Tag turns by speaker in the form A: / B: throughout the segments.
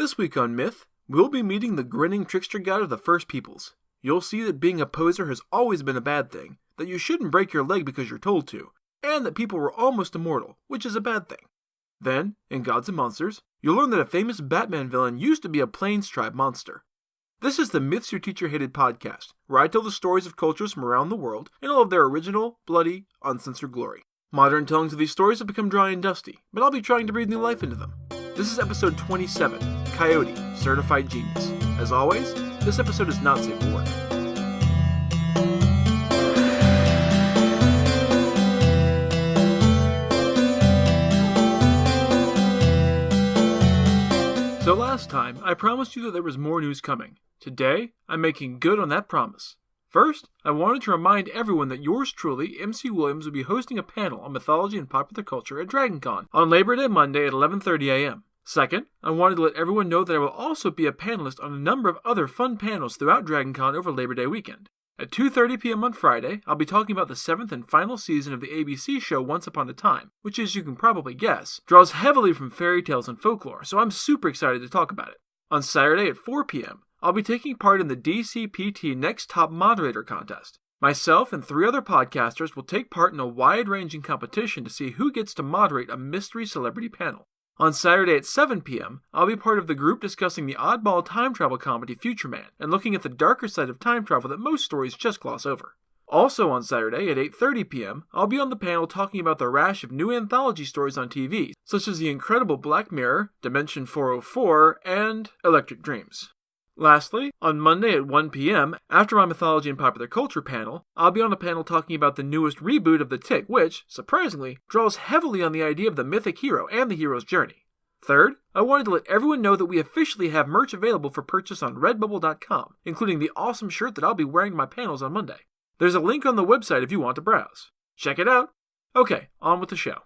A: This week on Myth, we'll be meeting the grinning trickster god of the First Peoples. You'll see that being a poser has always been a bad thing, that you shouldn't break your leg because you're told to, and that people were almost immortal, which is a bad thing. Then, in Gods and Monsters, you'll learn that a famous Batman villain used to be a Plains tribe monster. This is the Myths Your Teacher Hated podcast, where I tell the stories of cultures from around the world in all of their original, bloody, uncensored glory. Modern tellings of these stories have become dry and dusty, but I'll be trying to breathe new life into them. This is episode 27, Coyote, Certified Genius. As always, this episode is not safe for work. So last time, I promised you that there was more news coming. Today, I'm making good on that promise. First, I wanted to remind everyone that yours truly, MC Williams, will be hosting a panel on mythology and popular culture at DragonCon on Labor Day Monday at 11:30 a.m. Second, I wanted to let everyone know that I will also be a panelist on a number of other fun panels throughout DragonCon over Labor Day weekend. At 2:30 p.m. on Friday, I'll be talking about the 7th and final season of the ABC show Once Upon a Time, which, as you can probably guess, draws heavily from fairy tales and folklore, so I'm super excited to talk about it. On Saturday at 4 p.m., I'll be taking part in the DCPT Next Top Moderator contest. Myself and 3 other podcasters will take part in a wide-ranging competition to see who gets to moderate a mystery celebrity panel. On Saturday at 7 p.m., I'll be part of the group discussing the oddball time travel comedy Future Man and looking at the darker side of time travel that most stories just gloss over. Also on Saturday at 8:30 p.m., I'll be on the panel talking about the rash of new anthology stories on TV, such as The Incredible Black Mirror, Dimension 404, and Electric Dreams. Lastly, on Monday at 1 p.m., after my mythology and popular culture panel, I'll be on a panel talking about the newest reboot of The Tick, which, surprisingly, draws heavily on the idea of the mythic hero and the hero's journey. Third, I wanted to let everyone know that we officially have merch available for purchase on redbubble.com, including the awesome shirt that I'll be wearing to my panels on Monday. There's a link on the website if you want to browse. Check it out! Okay, on with the show.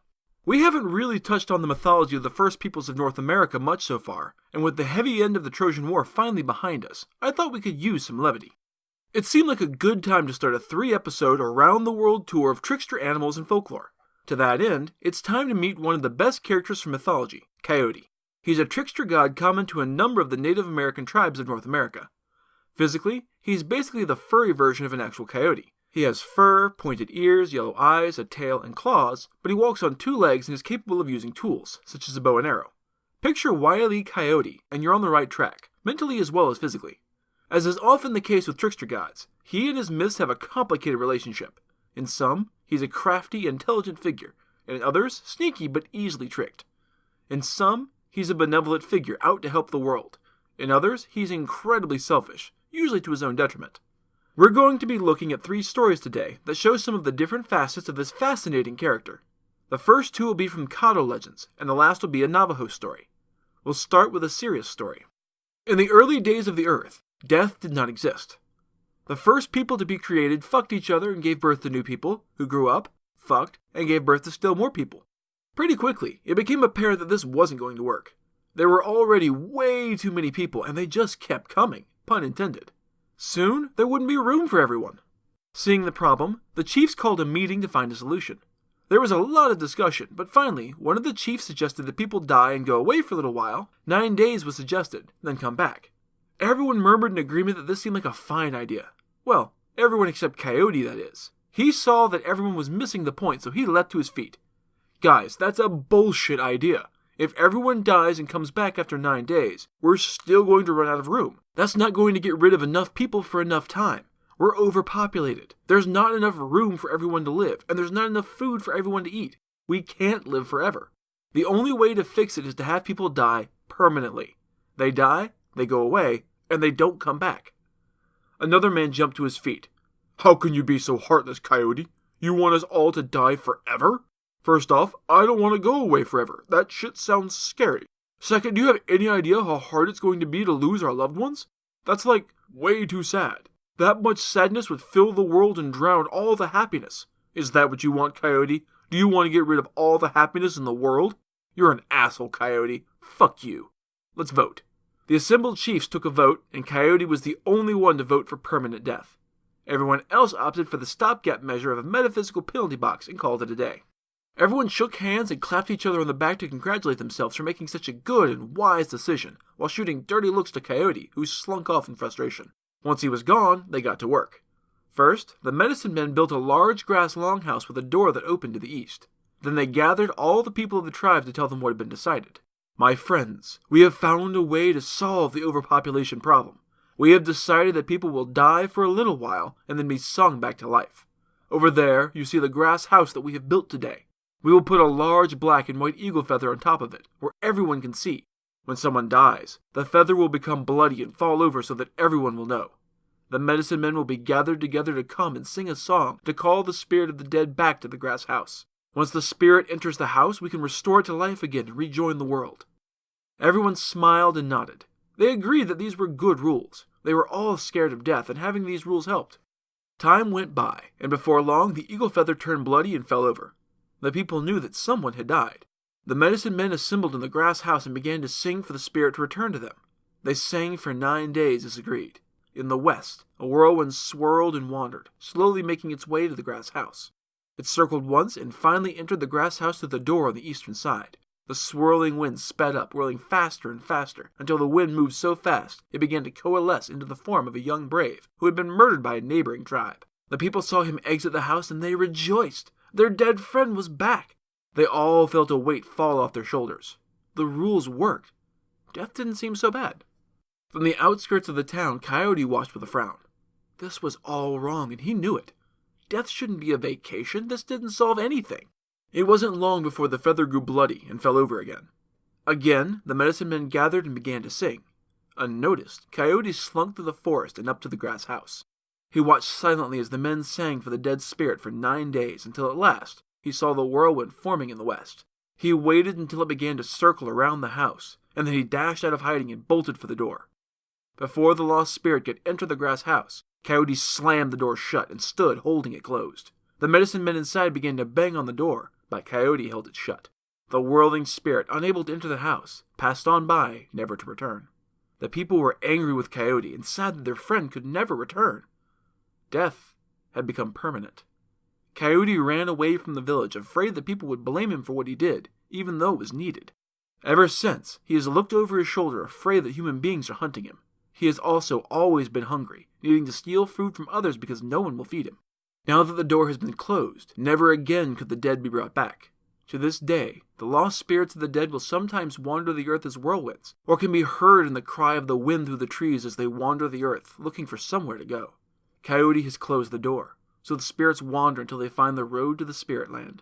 A: We haven't really touched on the mythology of the first peoples of North America much so far, and with the heavy end of the Trojan War finally behind us, I thought we could use some levity. It seemed like a good time to start a 3-episode around-the-world tour of trickster animals and folklore. To that end, it's time to meet one of the best characters from mythology, Coyote. He's a trickster god common to a number of the Native American tribes of North America. Physically, he's basically the furry version of an actual coyote. He has fur, pointed ears, yellow eyes, a tail, and claws, but he walks on 2 legs and is capable of using tools, such as a bow and arrow. Picture Wile E. Coyote, and you're on the right track, mentally as well as physically. As is often the case with trickster gods, he and his myths have a complicated relationship. In some, he's a crafty, intelligent figure, and in others, sneaky but easily tricked. In some, he's a benevolent figure out to help the world. In others, he's incredibly selfish, usually to his own detriment. We're going to be looking at 3 stories today that show some of the different facets of this fascinating character. The first 2 will be from Caddo legends, and the last will be a Navajo story. We'll start with a serious story. In the early days of the Earth, death did not exist. The first people to be created fucked each other and gave birth to new people, who grew up, fucked, and gave birth to still more people. Pretty quickly, it became apparent that this wasn't going to work. There were already way too many people, and they just kept coming, pun intended. Soon, there wouldn't be room for everyone. Seeing the problem, the chiefs called a meeting to find a solution. There was a lot of discussion, but finally, one of the chiefs suggested that people die and go away for a little while. 9 days was suggested, then come back. Everyone murmured in agreement that this seemed like a fine idea. Well, everyone except Coyote, that is. He saw that everyone was missing the point, so he leapt to his feet. Guys, that's a bullshit idea. If everyone dies and comes back after 9 days, we're still going to run out of room. That's not going to get rid of enough people for enough time. We're overpopulated. There's not enough room for everyone to live, and there's not enough food for everyone to eat. We can't live forever. The only way to fix it is to have people die permanently. They die, they go away, and they don't come back. Another man jumped to his feet. How can you be so heartless, Coyote? You want us all to die forever? First off, I don't want to go away forever. That shit sounds scary. Second, do you have any idea how hard it's going to be to lose our loved ones? That's way too sad. That much sadness would fill the world and drown all the happiness. Is that what you want, Coyote? Do you want to get rid of all the happiness in the world? You're an asshole, Coyote. Fuck you. Let's vote. The assembled chiefs took a vote, and Coyote was the only one to vote for permanent death. Everyone else opted for the stopgap measure of a metaphysical penalty box and called it a day. Everyone shook hands and clapped each other on the back to congratulate themselves for making such a good and wise decision, while shooting dirty looks to Coyote, who slunk off in frustration. Once he was gone, they got to work. First, the medicine men built a large grass longhouse with a door that opened to the east. Then they gathered all the people of the tribe to tell them what had been decided. My friends, we have found a way to solve the overpopulation problem. We have decided that people will die for a little while and then be sung back to life. Over there, you see the grass house that we have built today. We will put a large black and white eagle feather on top of it, where everyone can see. When someone dies, the feather will become bloody and fall over so that everyone will know. The medicine men will be gathered together to come and sing a song to call the spirit of the dead back to the grass house. Once the spirit enters the house, we can restore it to life again and rejoin the world. Everyone smiled and nodded. They agreed that these were good rules. They were all scared of death, and having these rules helped. Time went by, and before long the eagle feather turned bloody and fell over. The people knew that someone had died. The medicine men assembled in the grass house and began to sing for the spirit to return to them. They sang for 9 days as agreed. In the west, a whirlwind swirled and wandered, slowly making its way to the grass house. It circled once and finally entered the grass house through the door on the eastern side. The swirling wind sped up, whirling faster and faster, until the wind moved so fast it began to coalesce into the form of a young brave who had been murdered by a neighboring tribe. The people saw him exit the house and they rejoiced. Their dead friend was back. They all felt a weight fall off their shoulders. The rules worked. Death didn't seem so bad. From the outskirts of the town, Coyote watched with a frown. This was all wrong, and he knew it. Death shouldn't be a vacation. This didn't solve anything. It wasn't long before the feather grew bloody and fell over again. Again, the medicine men gathered and began to sing. Unnoticed, Coyote slunk through the forest and up to the grass house. He watched silently as the men sang for the dead spirit for 9 days, until at last he saw the whirlwind forming in the west. He waited until it began to circle around the house, and then he dashed out of hiding and bolted for the door. Before the lost spirit could enter the grass house, Coyote slammed the door shut and stood holding it closed. The medicine men inside began to bang on the door, but Coyote held it shut. The whirling spirit, unable to enter the house, passed on by, never to return. The people were angry with Coyote and sad that their friend could never return. Death had become permanent. Coyote ran away from the village, afraid that people would blame him for what he did, even though it was needed. Ever since, he has looked over his shoulder, afraid that human beings are hunting him. He has also always been hungry, needing to steal food from others because no one will feed him. Now that the door has been closed, never again could the dead be brought back. To this day, the lost spirits of the dead will sometimes wander the earth as whirlwinds, or can be heard in the cry of the wind through the trees as they wander the earth, looking for somewhere to go. Coyote has closed the door, so the spirits wander until they find the road to the spirit land.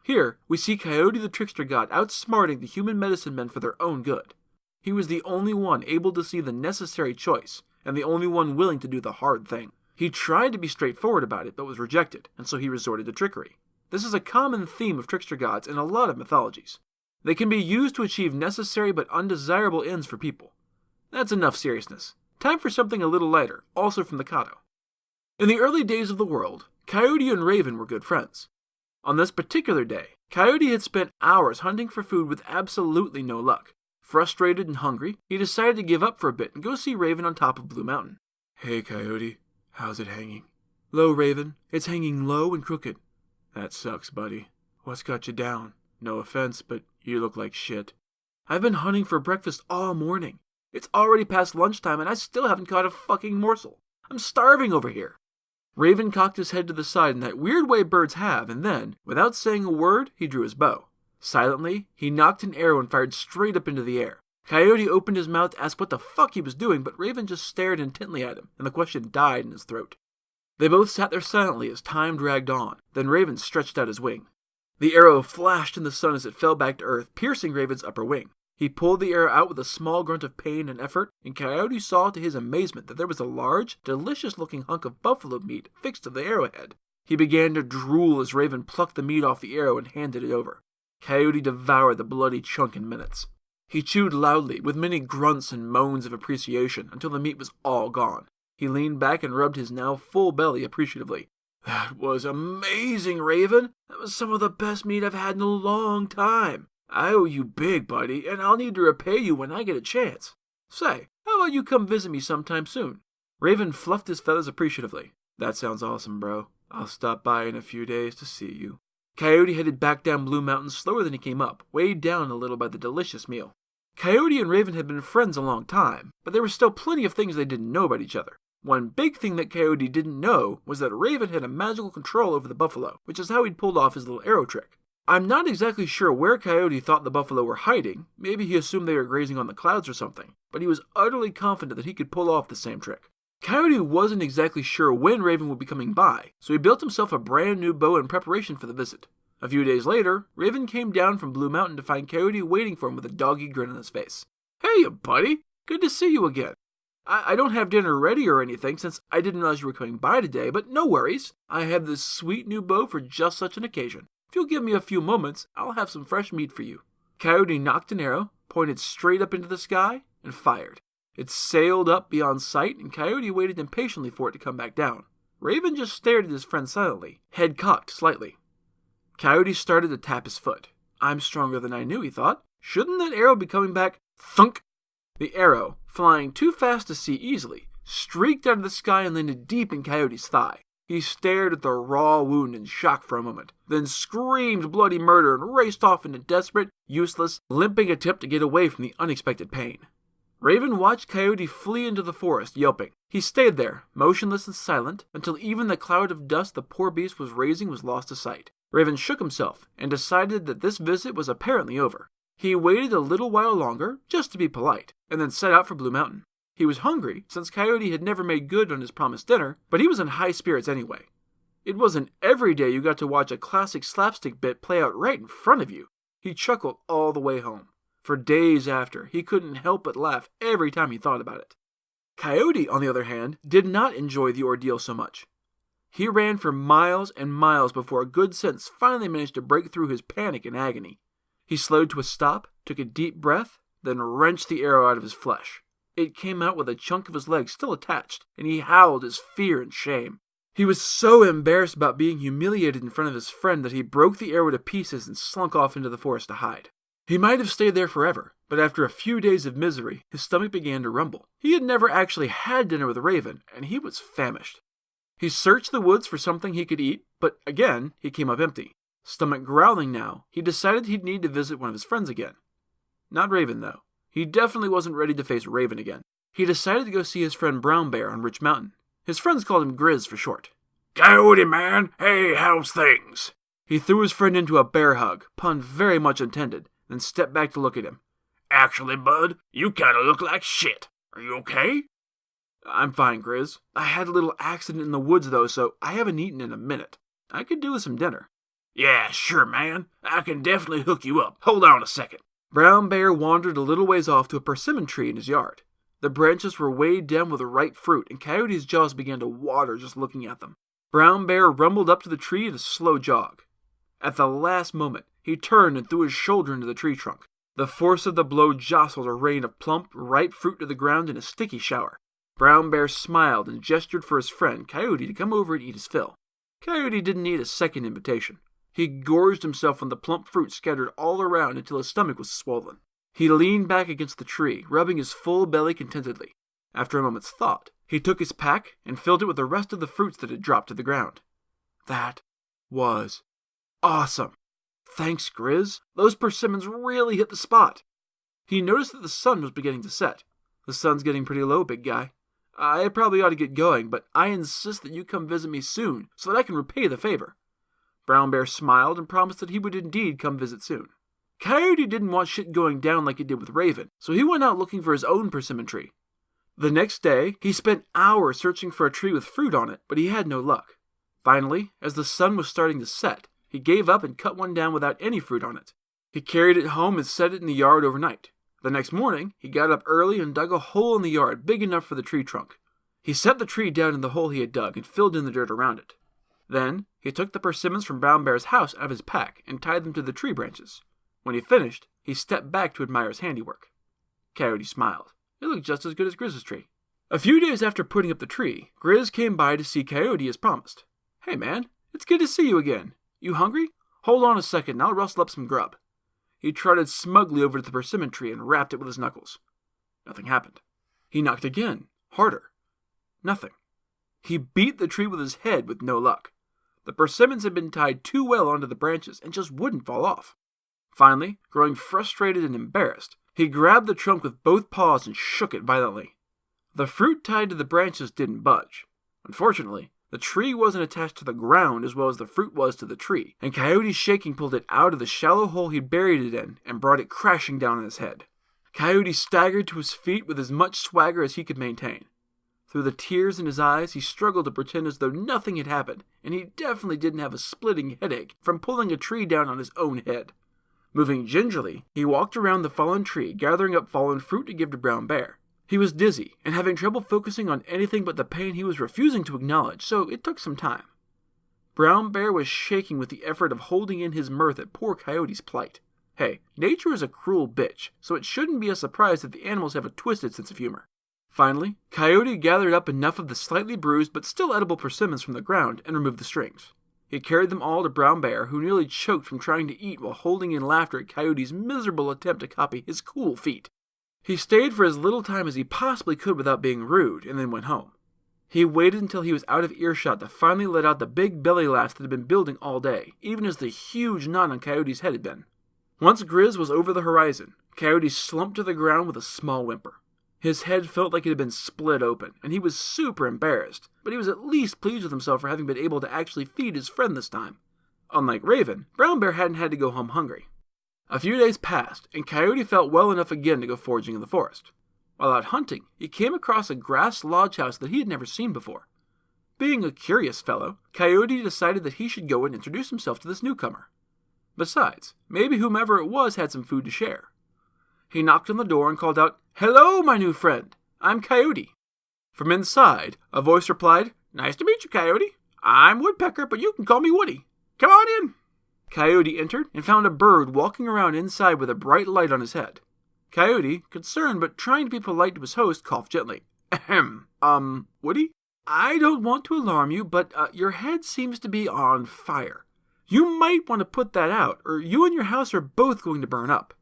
A: Here, we see Coyote the trickster god outsmarting the human medicine men for their own good. He was the only one able to see the necessary choice, and the only one willing to do the hard thing. He tried to be straightforward about it, but was rejected, and so he resorted to trickery. This is a common theme of trickster gods in a lot of mythologies. They can be used to achieve necessary but undesirable ends for people. That's enough seriousness. Time for something a little lighter, also from the Kato. In the early days of the world, Coyote and Raven were good friends. On this particular day, Coyote had spent hours hunting for food with absolutely no luck. Frustrated and hungry, he decided to give up for a bit and go see Raven on top of Blue Mountain. "Hey, Coyote, how's it hanging?" "Low, Raven. It's hanging low and crooked." "That sucks, buddy. What's got you down? No offense, but you look like shit." "I've been hunting for breakfast all morning. It's already past lunchtime and I still haven't caught a fucking morsel. I'm starving over here." Raven cocked his head to the side in that weird way birds have, and then, without saying a word, he drew his bow. Silently, he knocked an arrow and fired straight up into the air. Coyote opened his mouth to ask what the fuck he was doing, but Raven just stared intently at him, and the question died in his throat. They both sat there silently as time dragged on. Then Raven stretched out his wing. The arrow flashed in the sun as it fell back to earth, piercing Raven's upper wing. He pulled the arrow out with a small grunt of pain and effort, and Coyote saw to his amazement that there was a large, delicious-looking hunk of buffalo meat fixed to the arrowhead. He began to drool as Raven plucked the meat off the arrow and handed it over. Coyote devoured the bloody chunk in minutes. He chewed loudly, with many grunts and moans of appreciation, until the meat was all gone. He leaned back and rubbed his now full belly appreciatively. "That was amazing, Raven. That was some of the best meat I've had in a long time. I owe you big, buddy, and I'll need to repay you when I get a chance. Say, how about you come visit me sometime soon?" Raven fluffed his feathers appreciatively. "That sounds awesome, bro. I'll stop by in a few days to see you." Coyote headed back down Blue Mountain slower than he came up, weighed down a little by the delicious meal. Coyote and Raven had been friends a long time, but there were still plenty of things they didn't know about each other. One big thing that Coyote didn't know was that Raven had a magical control over the buffalo, which is how he'd pulled off his little arrow trick. I'm not exactly sure where Coyote thought the buffalo were hiding. Maybe he assumed they were grazing on the clouds or something, but he was utterly confident that he could pull off the same trick. Coyote wasn't exactly sure when Raven would be coming by, so he built himself a brand new bow in preparation for the visit. A few days later, Raven came down from Blue Mountain to find Coyote waiting for him with a doggy grin on his face. "Hey, buddy! Good to see you again. I don't have dinner ready or anything since I didn't realize you were coming by today, but no worries. I have this sweet new bow for just such an occasion. If you'll give me a few moments, I'll have some fresh meat for you." Coyote knocked an arrow, pointed straight up into the sky, and fired. It sailed up beyond sight, and Coyote waited impatiently for it to come back down. Raven just stared at his friend silently, head cocked slightly. Coyote started to tap his foot. "I'm stronger than I knew," he thought. "Shouldn't that arrow be coming back?" Thunk! The arrow, flying too fast to see easily, streaked out of the sky and landed deep in Coyote's thigh. He stared at the raw wound in shock for a moment, then screamed bloody murder and raced off in a desperate, useless, limping attempt to get away from the unexpected pain. Raven watched Coyote flee into the forest, yelping. He stayed there, motionless and silent, until even the cloud of dust the poor beast was raising was lost to sight. Raven shook himself and decided that this visit was apparently over. He waited a little while longer, just to be polite, and then set out for Blue Mountain. He was hungry, since Coyote had never made good on his promised dinner, but he was in high spirits anyway. It wasn't every day you got to watch a classic slapstick bit play out right in front of you. He chuckled all the way home. For days after, he couldn't help but laugh every time he thought about it. Coyote, on the other hand, did not enjoy the ordeal so much. He ran for miles and miles before good sense finally managed to break through his panic and agony. He slowed to a stop, took a deep breath, then wrenched the arrow out of his flesh. It came out with a chunk of his leg still attached, and he howled his fear and shame. He was so embarrassed about being humiliated in front of his friend that he broke the arrow to pieces and slunk off into the forest to hide. He might have stayed there forever, but after a few days of misery, his stomach began to rumble. He had never actually had dinner with Raven, and he was famished. He searched the woods for something he could eat, but again, he came up empty. Stomach growling now, he decided he'd need to visit one of his friends again. Not Raven, though. He definitely wasn't ready to face Raven again. He decided to go see his friend Brown Bear on Rich Mountain. His friends called him Grizz for short. "Coyote, man! Hey, how's things?" He threw his friend into a bear hug, pun very much intended, then stepped back to look at him. "Actually, bud, you kinda look like shit. Are you okay?" "I'm fine, Grizz. I had a little accident in the woods, though, so I haven't eaten in a minute. I could do with some dinner." "Yeah, sure, man. I can definitely hook you up. Hold on a second." Brown Bear wandered a little ways off to a persimmon tree in his yard. The branches were weighed down with ripe fruit, and Coyote's jaws began to water just looking at them. Brown Bear rumbled up to the tree in a slow jog. At the last moment, he turned and threw his shoulder into the tree trunk. The force of the blow jostled a rain of plump, ripe fruit to the ground in a sticky shower. Brown Bear smiled and gestured for his friend, Coyote, to come over and eat his fill. Coyote didn't need a second invitation. He gorged himself on the plump fruit scattered all around until his stomach was swollen. He leaned back against the tree, rubbing his full belly contentedly. After a moment's thought, he took his pack and filled it with the rest of the fruits that had dropped to the ground. That was awesome. Thanks, Grizz. Those persimmons really hit the spot. He noticed that the sun was beginning to set. The sun's getting pretty low, big guy. I probably ought to get going, but I insist that you come visit me soon so that I can repay the favor. Brown Bear smiled and promised that he would indeed come visit soon. Coyote didn't want shit going down like he did with Raven, so he went out looking for his own persimmon tree. The next day, he spent hours searching for a tree with fruit on it, but he had no luck. Finally, as the sun was starting to set, he gave up and cut one down without any fruit on it. He carried it home and set it in the yard overnight. The next morning, he got up early and dug a hole in the yard big enough for the tree trunk. He set the tree down in the hole he had dug and filled in the dirt around it. Then, he took the persimmons from Brown Bear's house out of his pack and tied them to the tree branches. When he finished, he stepped back to admire his handiwork. Coyote smiled. It looked just as good as Grizz's tree. A few days after putting up the tree, Grizz came by to see Coyote as promised. Hey man, it's good to see you again. You hungry? Hold on a second and I'll rustle up some grub. He trotted smugly over to the persimmon tree and rapped it with his knuckles. Nothing happened. He knocked again, harder. Nothing. He beat the tree with his head with no luck. The persimmons had been tied too well onto the branches and just wouldn't fall off. Finally, growing frustrated and embarrassed, He grabbed the trunk with both paws and shook it violently. The fruit tied to the branches didn't budge. Unfortunately, the tree wasn't attached to the ground as well as the fruit was to the tree, and Coyote's shaking pulled it out of the shallow hole he'd buried it in and brought it crashing down on his head. Coyote staggered to his feet with as much swagger as he could maintain. Through the tears in his eyes, he struggled to pretend as though nothing had happened, and he definitely didn't have a splitting headache from pulling a tree down on his own head. Moving gingerly, he walked around the fallen tree, gathering up fallen fruit to give to Brown Bear. He was dizzy and having trouble focusing on anything but the pain he was refusing to acknowledge, so it took some time. Brown Bear was shaking with the effort of holding in his mirth at poor Coyote's plight. Hey, nature is a cruel bitch, so it shouldn't be a surprise that the animals have a twisted sense of humor. Finally, Coyote gathered up enough of the slightly bruised but still edible persimmons from the ground and removed the strings. He carried them all to Brown Bear, who nearly choked from trying to eat while holding in laughter at Coyote's miserable attempt to copy his cool feat. He stayed for as little time as he possibly could without being rude, and then went home. He waited until he was out of earshot to finally let out the big belly laughs that had been building all day, even as the huge knot on Coyote's head had been. Once Grizz was over the horizon, Coyote slumped to the ground with a small whimper. His head felt like it had been split open, and he was super embarrassed, but he was at least pleased with himself for having been able to actually feed his friend this time. Unlike Raven, Brown Bear hadn't had to go home hungry. A few days passed, and Coyote felt well enough again to go foraging in the forest. While out hunting, he came across a grass lodge house that he had never seen before. Being a curious fellow, Coyote decided that he should go and introduce himself to this newcomer. Besides, maybe whomever it was had some food to share. He knocked on the door and called out, "Hello, my new friend. I'm Coyote." From inside, a voice replied, "Nice to meet you, Coyote. I'm Woodpecker, but you can call me Woody. Come on in." Coyote entered and found a bird walking around inside with a bright light on his head. Coyote, concerned but trying to be polite to his host, coughed gently. "Ahem. Woody? I don't want to alarm you, but your head seems to be on fire. You might want to put that out, or you and your house are both going to burn up."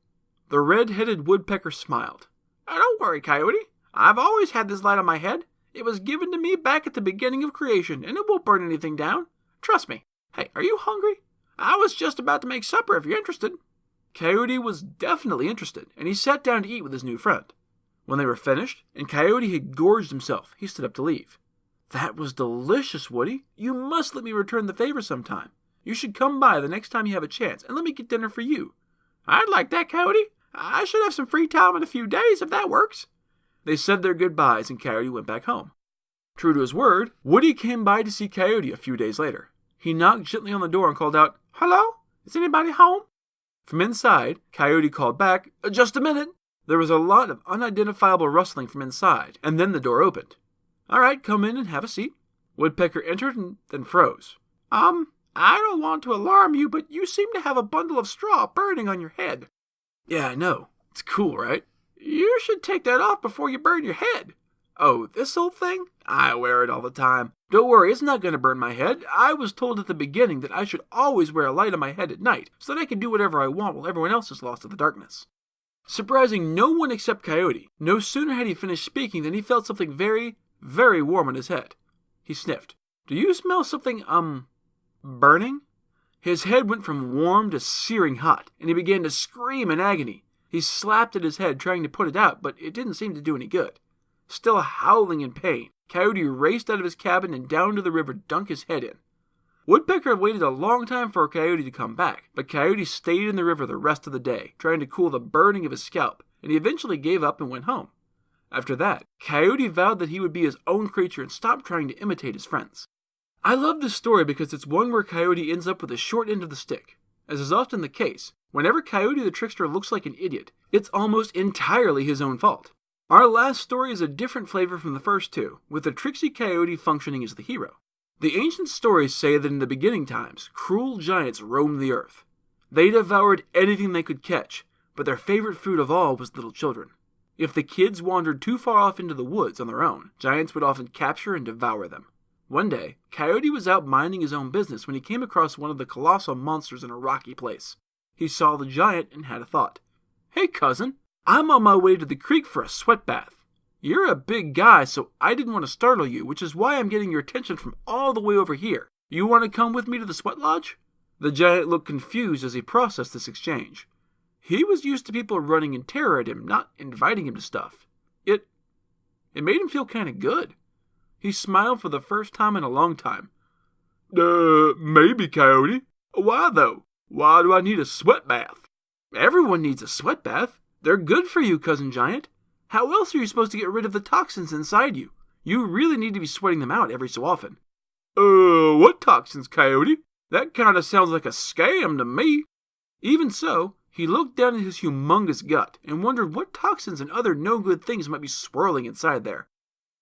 A: The red-headed woodpecker smiled. "Don't worry, Coyote. I've always had this light on my head. It was given to me back at the beginning of creation, and it won't burn anything down. Trust me. Hey, are you hungry? I was just about to make supper if you're interested." Coyote was definitely interested, and he sat down to eat with his new friend. When they were finished, and Coyote had gorged himself, he stood up to leave. "That was delicious, Woody. You must let me return the favor sometime. You should come by the next time you have a chance, and let me get dinner for you." "I'd like that, Coyote. I should have some free time in a few days if that works." They said their goodbyes, and Coyote went back home. True to his word, Woody came by to see Coyote a few days later. He knocked gently on the door and called out, "Hello? Is anybody home?" From inside, Coyote called back, "Just a minute." There was a lot of unidentifiable rustling from inside, and then the door opened. "All right, come in and have a seat." Woodpecker entered and then froze. I don't want to alarm you, but you seem to have a bundle of straw burning on your head." "Yeah, I know. It's cool, right?" "You should take that off before you burn your head." "Oh, this old thing? I wear it all the time. Don't worry, it's not going to burn my head. I was told at the beginning that I should always wear a light on my head at night so that I can do whatever I want while everyone else is lost to the darkness." Surprising no one except Coyote, no sooner had he finished speaking than he felt something very, very warm on his head. He sniffed. "Do you smell something, burning?" His head went from warm to searing hot, and he began to scream in agony. He slapped at his head, trying to put it out, but it didn't seem to do any good. Still howling in pain, Coyote raced out of his cabin and down to the river to dunk his head in. Woodpecker waited a long time for Coyote to come back, but Coyote stayed in the river the rest of the day, trying to cool the burning of his scalp, and he eventually gave up and went home. After that, Coyote vowed that he would be his own creature and stop trying to imitate his friends. I love this story because it's one where Coyote ends up with a short end of the stick. As is often the case, whenever Coyote the trickster looks like an idiot, it's almost entirely his own fault. Our last story is a different flavor from the first two, with the tricksy Coyote functioning as the hero. The ancient stories say that in the beginning times, cruel giants roamed the earth. They devoured anything they could catch, but their favorite food of all was little children. If the kids wandered too far off into the woods on their own, giants would often capture and devour them. One day, Coyote was out minding his own business when he came across one of the colossal monsters in a rocky place. He saw the giant and had a thought. "Hey, cousin, I'm on my way to the creek for a sweat bath. You're a big guy, so I didn't want to startle you, which is why I'm getting your attention from all the way over here. You want to come with me to the sweat lodge?" The giant looked confused as he processed this exchange. He was used to people running in terror at him, not inviting him to stuff. It made him feel kind of good. He smiled for the first time in a long time. Maybe, Coyote. Why, though? Why do I need a sweat bath? Everyone needs a sweat bath. They're good for you, Cousin Giant. How else are you supposed to get rid of the toxins inside you? You really need to be sweating them out every so often. What toxins, Coyote? That kind of sounds like a scam to me. Even so, he looked down at his humongous gut and wondered what toxins and other no-good things might be swirling inside there.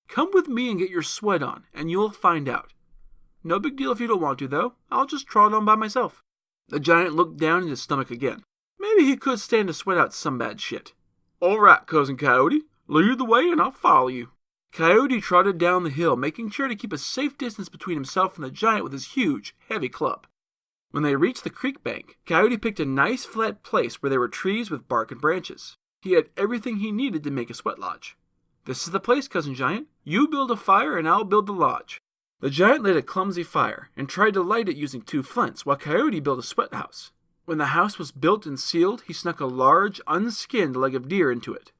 A: Come with me and get your sweat on, and you'll find out. No big deal if you don't want to, though. I'll just trot on by myself. The giant looked down at his stomach again. Maybe he could stand to sweat out some bad shit. All right, Cousin Coyote. Lead the way and I'll follow you. Coyote trotted down the hill, making sure to keep a safe distance between himself and the giant with his huge, heavy club. When they reached the creek bank, Coyote picked a nice flat place where there were trees with bark and branches. He had everything he needed to make a sweat lodge. This is the place, Cousin Giant. You build a fire and I'll build the lodge. The giant lit a clumsy fire and tried to light it using 2 flints, while Coyote built a sweat house. When the house was built and sealed, he snuck a large, unskinned leg of deer into it.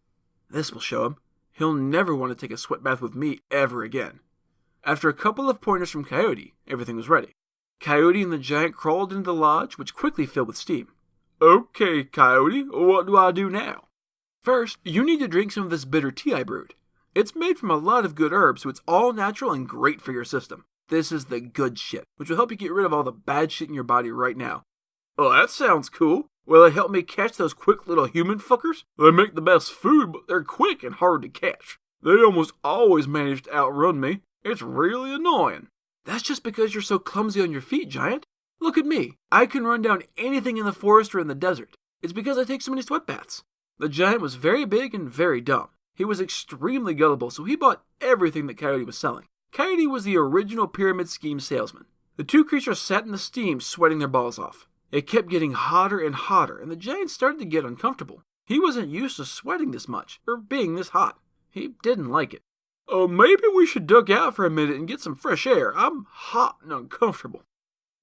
A: This will show him. He'll never want to take a sweat bath with me ever again. After a couple of pointers from Coyote, everything was ready. Coyote and the giant crawled into the lodge, which quickly filled with steam. Okay, Coyote, what do I do now? First, you need to drink some of this bitter tea I brewed. It's made from a lot of good herbs, so it's all natural and great for your system. This is the good shit, which will help you get rid of all the bad shit in your body right now. Oh, that sounds cool. Will it help me catch those quick little human fuckers? They make the best food, but they're quick and hard to catch. They almost always manage to outrun me. It's really annoying. That's just because you're so clumsy on your feet, Giant. Look at me. I can run down anything in the forest or in the desert. It's because I take so many sweat baths. The giant was very big and very dumb. He was extremely gullible, so he bought everything that Coyote was selling. Coyote was the original pyramid scheme salesman. The 2 creatures sat in the steam, sweating their balls off. It kept getting hotter and hotter, and the giant started to get uncomfortable. He wasn't used to sweating this much, or being this hot. He didn't like it. Maybe we should duck out for a minute and get some fresh air. I'm hot and uncomfortable.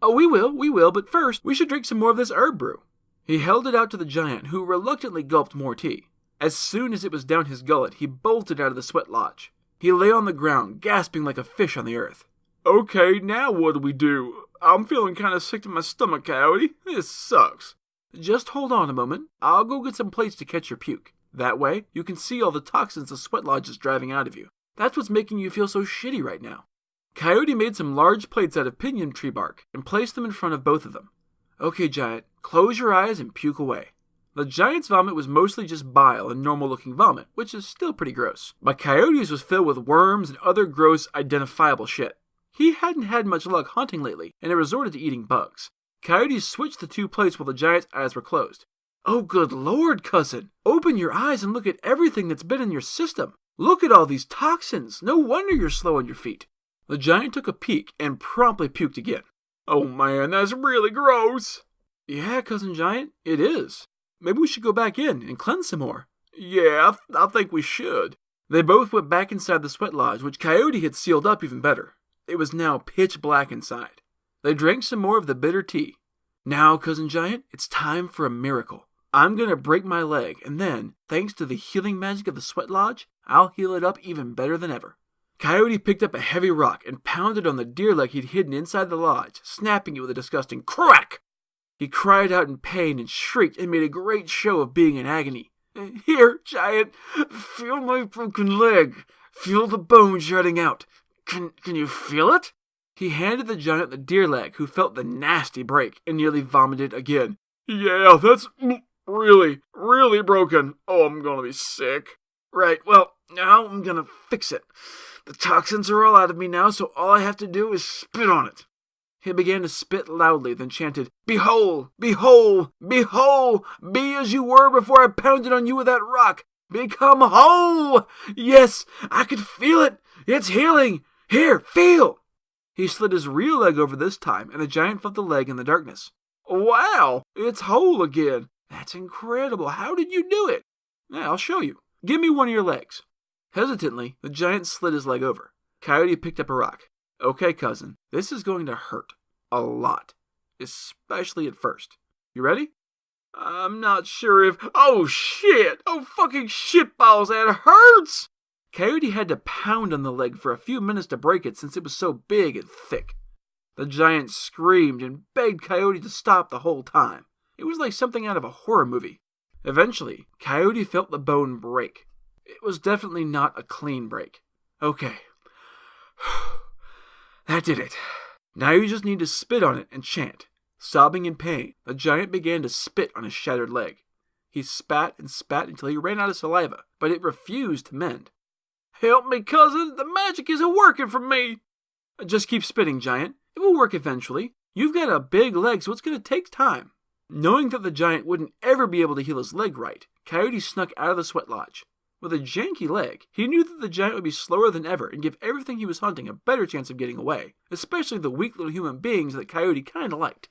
A: Oh, we will, but first, we should drink some more of this herb brew. He held it out to the giant, who reluctantly gulped more tea. As soon as it was down his gullet, he bolted out of the sweat lodge. He lay on the ground, gasping like a fish on the earth. Okay, now what do? I'm feeling kind of sick to my stomach, Coyote. This sucks. Just hold on a moment. I'll go get some plates to catch your puke. That way, you can see all the toxins the sweat lodge is driving out of you. That's what's making you feel so shitty right now. Coyote made some large plates out of pinyon tree bark and placed them in front of both of them. Okay, Giant, close your eyes and puke away. The giant's vomit was mostly just bile and normal-looking vomit, which is still pretty gross. But Coyote's was filled with worms and other gross, identifiable shit. He hadn't had much luck hunting lately, and had resorted to eating bugs. Coyote switched the 2 plates while the giant's eyes were closed. Oh, good lord, cousin! Open your eyes and look at everything that's been in your system. Look at all these toxins. No wonder you're slow on your feet. The giant took a peek and promptly puked again. Oh man, that's really gross. Yeah, Cousin Giant, it is. Maybe we should go back in and cleanse some more. Yeah, I think we should. They both went back inside the sweat lodge, which Coyote had sealed up even better. It was now pitch black inside. They drank some more of the bitter tea. Now, Cousin Giant, it's time for a miracle. I'm going to break my leg, and then, thanks to the healing magic of the sweat lodge, I'll heal it up even better than ever. Coyote picked up a heavy rock and pounded on the deer leg he'd hidden inside the lodge, snapping it with a disgusting crack. He cried out in pain and shrieked and made a great show of being in agony. Here, Giant, feel my broken leg. Feel the bone jutting out. Can you feel it? He handed the giant the deer leg, who felt the nasty break and nearly vomited again. Yeah, that's really, really broken. Oh, I'm gonna be sick. Right, well, now I'm gonna fix it. The toxins are all out of me now, so all I have to do is spit on it. He began to spit loudly, then chanted, Be whole, be whole, be whole, be as you were before I pounded on you with that rock. Become whole! Yes, I can feel it. It's healing. Here, feel. He slid his real leg over this time, and the giant felt the leg in the darkness. Wow, it's whole again. That's incredible. How did you do it? Yeah, I'll show you. Give me one of your legs. Hesitantly, the giant slid his leg over. Coyote picked up a rock. Okay, cousin, this is going to hurt. A lot. Especially at first. You ready? I'm not sure if... Oh, shit! Oh, fucking shitballs, that hurts! Coyote had to pound on the leg for a few minutes to break it since it was so big and thick. The giant screamed and begged Coyote to stop the whole time. It was like something out of a horror movie. Eventually, Coyote felt the bone break. It was definitely not a clean break. Okay. That did it. Now you just need to spit on it and chant. Sobbing in pain, the giant began to spit on his shattered leg. He spat and spat until he ran out of saliva, but it refused to mend. Help me, cousin! The magic isn't working for me! Just keep spitting, giant. It will work eventually. You've got a big leg, so it's going to take time. Knowing that the giant wouldn't ever be able to heal his leg right, Coyote snuck out of the sweat lodge. With a janky leg, he knew that the giant would be slower than ever and give everything he was hunting a better chance of getting away, especially the weak little human beings that Coyote kinda liked.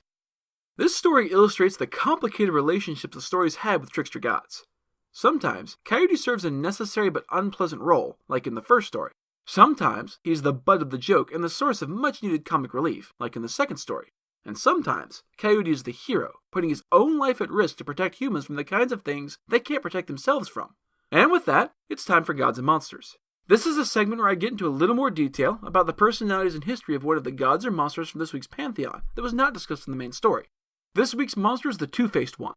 A: This story illustrates the complicated relationships the stories had with trickster gods. Sometimes, Coyote serves a necessary but unpleasant role, like in the first story. Sometimes, he's the butt of the joke and the source of much-needed comic relief, like in the second story. And sometimes, Coyote is the hero, putting his own life at risk to protect humans from the kinds of things they can't protect themselves from. And with that, it's time for Gods and Monsters. This is a segment where I get into a little more detail about the personalities and history of one of the gods or monsters from this week's pantheon that was not discussed in the main story. This week's monster is the Two-Faced one.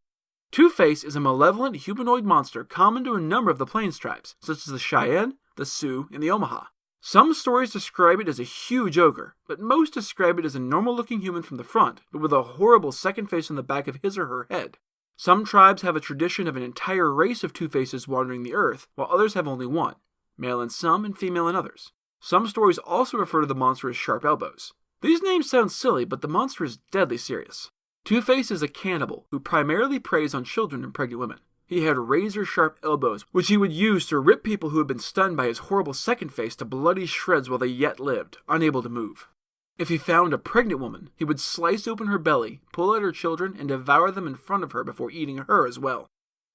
A: Two-Face is a malevolent humanoid monster common to a number of the Plains tribes, such as the Cheyenne, the Sioux, and the Omaha. Some stories describe it as a huge ogre, but most describe it as a normal-looking human from the front, but with a horrible second face on the back of his or her head. Some tribes have a tradition of an entire race of Two-Faces wandering the earth, while others have only one, male in some and female in others. Some stories also refer to the monster as Sharp Elbows. These names sound silly, but the monster is deadly serious. Two-Face is a cannibal who primarily preys on children and pregnant women. He had razor-sharp elbows, which he would use to rip people who had been stunned by his horrible second face to bloody shreds while they yet lived, unable to move. If he found a pregnant woman, he would slice open her belly, pull out her children, and devour them in front of her before eating her as well.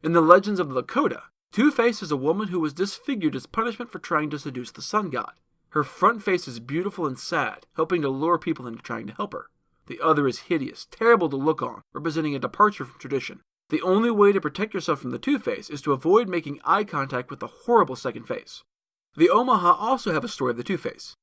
A: In the legends of the Lakota, Two-Face is a woman who was disfigured as punishment for trying to seduce the sun god. Her front face is beautiful and sad, helping to lure people into trying to help her. The other is hideous, terrible to look on, representing a departure from tradition. The only way to protect yourself from the Two-Face is to avoid making eye contact with the horrible second face. The Omaha also have a story of the Two-Face.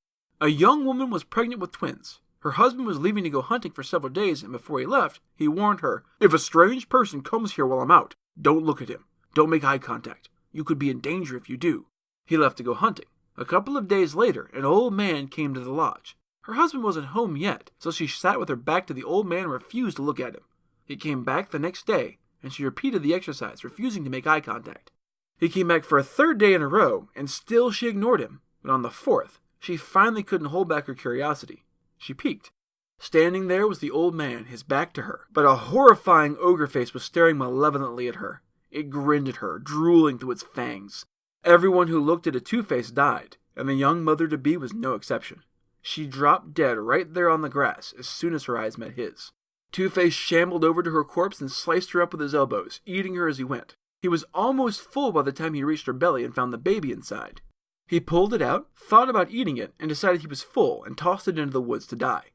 A: A young woman was pregnant with twins. Her husband was leaving to go hunting for several days, and before he left, he warned her, "If a strange person comes here while I'm out, don't look at him. Don't make eye contact. You could be in danger if you do." He left to go hunting. A couple of days later, an old man came to the lodge. Her husband wasn't home yet, so she sat with her back to the old man and refused to look at him. He came back the next day, and she repeated the exercise, refusing to make eye contact. He came back for a third day in a row, and still she ignored him. But on the fourth, she finally couldn't hold back her curiosity. She peeked. Standing there was the old man, his back to her, but a horrifying ogre face was staring malevolently at her. It grinned at her, drooling through its fangs. Everyone who looked at a Two-Face died, and the young mother-to-be was no exception. She dropped dead right there on the grass as soon as her eyes met his. Two-Face shambled over to her corpse and sliced her up with his elbows, eating her as he went. He was almost full by the time he reached her belly and found the baby inside. He pulled it out, thought about eating it, and decided he was full and tossed it into the woods to die.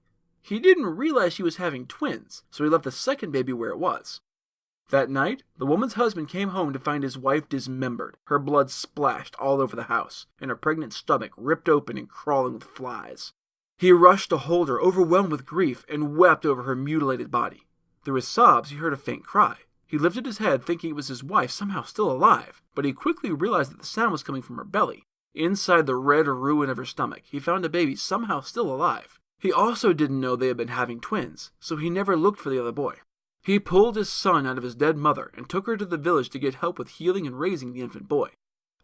A: He didn't realize she was having twins, so he left the second baby where it was. That night, the woman's husband came home to find his wife dismembered, her blood splashed all over the house, and her pregnant stomach ripped open and crawling with flies. He rushed to hold her, overwhelmed with grief, and wept over her mutilated body. Through his sobs, he heard a faint cry. He lifted his head, thinking it was his wife somehow still alive, but he quickly realized that the sound was coming from her belly. Inside the red ruin of her stomach, he found a baby somehow still alive. He also didn't know they had been having twins, so he never looked for the other boy. He pulled his son out of his dead mother and took her to the village to get help with healing and raising the infant boy.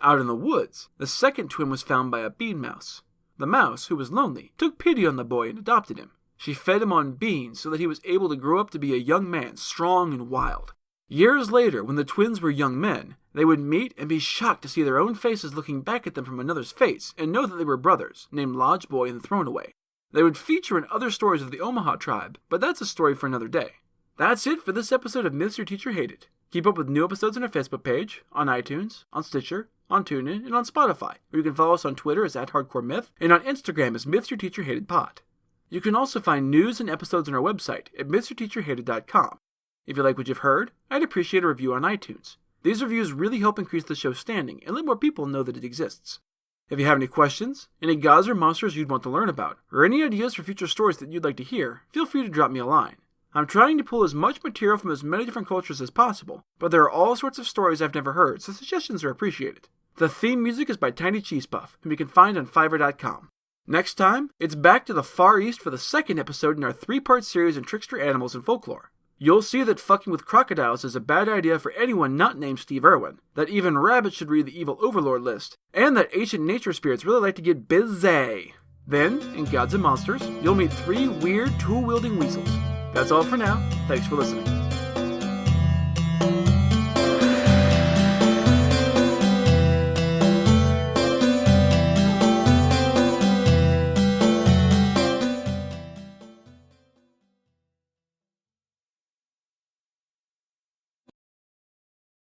A: Out in the woods, the second twin was found by a bean mouse. The mouse, who was lonely, took pity on the boy and adopted him. She fed him on beans so that he was able to grow up to be a young man, strong and wild. Years later, when the twins were young men, they would meet and be shocked to see their own faces looking back at them from another's face and know that they were brothers, named Lodge Boy and Thrown Away. They would feature in other stories of the Omaha tribe, but that's a story for another day. That's it for this episode of Myths Your Teacher Hated. Keep up with new episodes on our Facebook page, on iTunes, on Stitcher, on TuneIn, and on Spotify, or you can follow us on Twitter as @HardcoreMyth, and on Instagram as MythsYourTeacherHatedPod. You can also find news and episodes on our website at mythsyourteacherhated.com. If you like what you've heard, I'd appreciate a review on iTunes. These reviews really help increase the show's standing and let more people know that it exists. If you have any questions, any gods or monsters you'd want to learn about, or any ideas for future stories that you'd like to hear, feel free to drop me a line. I'm trying to pull as much material from as many different cultures as possible, but there are all sorts of stories I've never heard, so suggestions are appreciated. The theme music is by Tiny Cheese Puff, whom you can find on Fiverr.com. Next time, it's back to the Far East for the second episode in our 3-part series on trickster animals and folklore. You'll see that fucking with crocodiles is a bad idea for anyone not named Steve Irwin, that even rabbits should read the evil overlord list, and that ancient nature spirits really like to get busy. Then, in Gods and Monsters, you'll meet 3 weird tool-wielding weasels. That's all for now. Thanks for listening.